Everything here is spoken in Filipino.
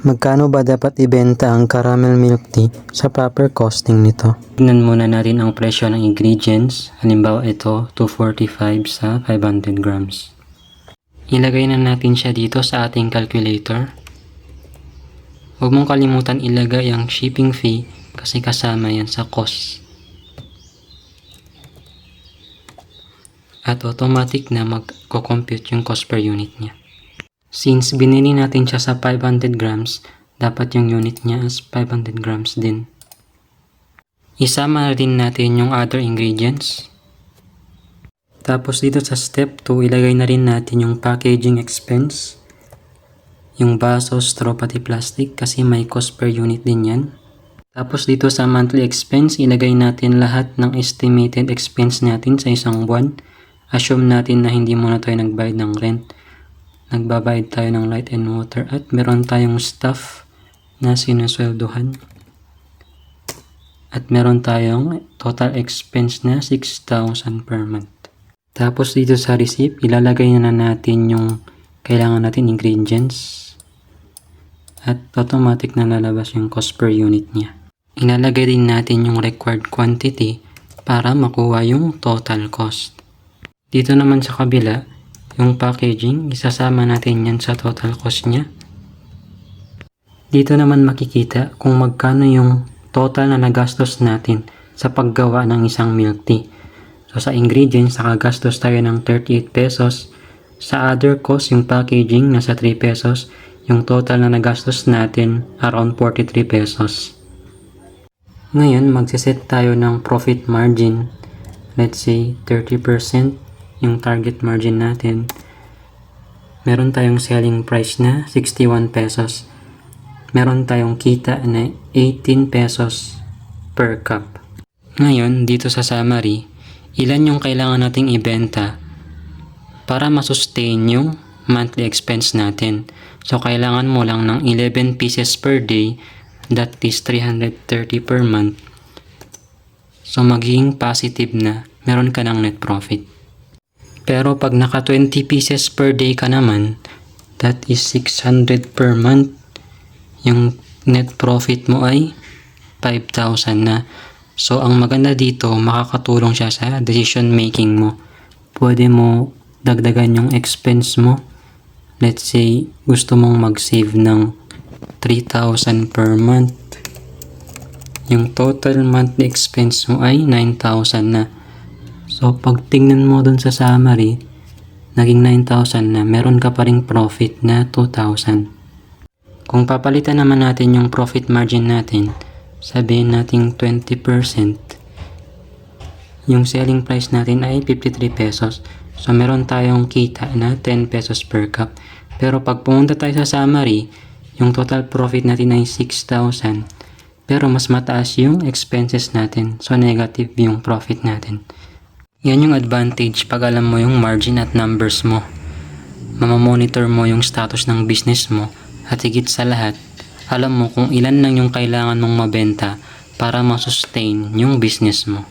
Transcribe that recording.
Magkano ba dapat ibenta ang caramel milk tea sa proper costing nito? Tignan muna natin ang presyo ng ingredients. Halimbawa ito, 245 sa 500 grams. Ilagay na natin siya dito sa ating calculator. Huwag mong kalimutan ilagay ang shipping fee kasi kasama yan sa cost. At automatic na magko-compute yung cost per unit niya. Since binili natin siya sa 500 grams, dapat yung unit niya is 500 grams din. Isama rin natin yung other ingredients. Tapos dito sa step 2, ilagay na rin natin yung packaging expense. Yung baso, straw, pati plastic kasi may cost per unit din yan. Tapos dito sa monthly expense, ilagay natin lahat ng estimated expense natin sa isang buwan. Assume natin na hindi muna tayo nagbayad ng rent. Nagbabayad tayo ng light and water at meron tayong staff na sinusweldohan. At meron tayong total expense na 6,000 per month. Tapos dito sa receipt, ilalagay na natin yung kailangan natin ingredients. At automatic na lalabas yung cost per unit niya. Ilalagay din natin yung required quantity para makuha yung total cost. Dito naman sa kabila, yung packaging, isasama natin yan sa total cost niya. Dito naman makikita kung magkano yung total na nagastos natin sa paggawa ng isang milk tea. So sa ingredients, nakagastos tayo ng 38 pesos. Sa other cost, yung packaging, nasa 3 pesos. Yung total na nagastos natin, around 43 pesos. Ngayon, magsiset tayo ng profit margin. Let's say 30%. Yung target margin natin, meron tayong selling price na 61 pesos. Meron tayong kita na 18 pesos per cup. Ngayon, dito sa summary, ilan yung kailangan nating ibenta para masustain yung monthly expense natin. So, kailangan mo lang ng 11 pieces per day, that is 330 per month. So, magiging positive na meron ka ng net profit. Pero pag naka 20 pieces per day ka naman, that is 600 per month. Yung net profit mo ay 5,000 na. So, ang maganda dito, makakatulong siya sa decision making mo. Pwede mo dagdagan yung expense mo. Let's say, gusto mong mag-save ng 3,000 per month. Yung total monthly expense mo ay 9,000 na. So, pag tingnan mo dun sa summary, naging 9,000 na, meron ka pa ring profit na 2,000. Kung papalitan naman natin yung profit margin natin, sabihin natin 20%, yung selling price natin ay 53 pesos. So, meron tayong kita na 10 pesos per cup. Pero pag pumunta tayo sa summary, yung total profit natin ay 6,000. Pero mas mataas yung expenses natin. So, negative yung profit natin. Yan yung advantage pag alam mo yung margin at numbers mo. Mamamonitor mo yung status ng business mo at higit sa lahat, alam mo kung ilan lang yung kailangan mong mabenta para masustain yung business mo.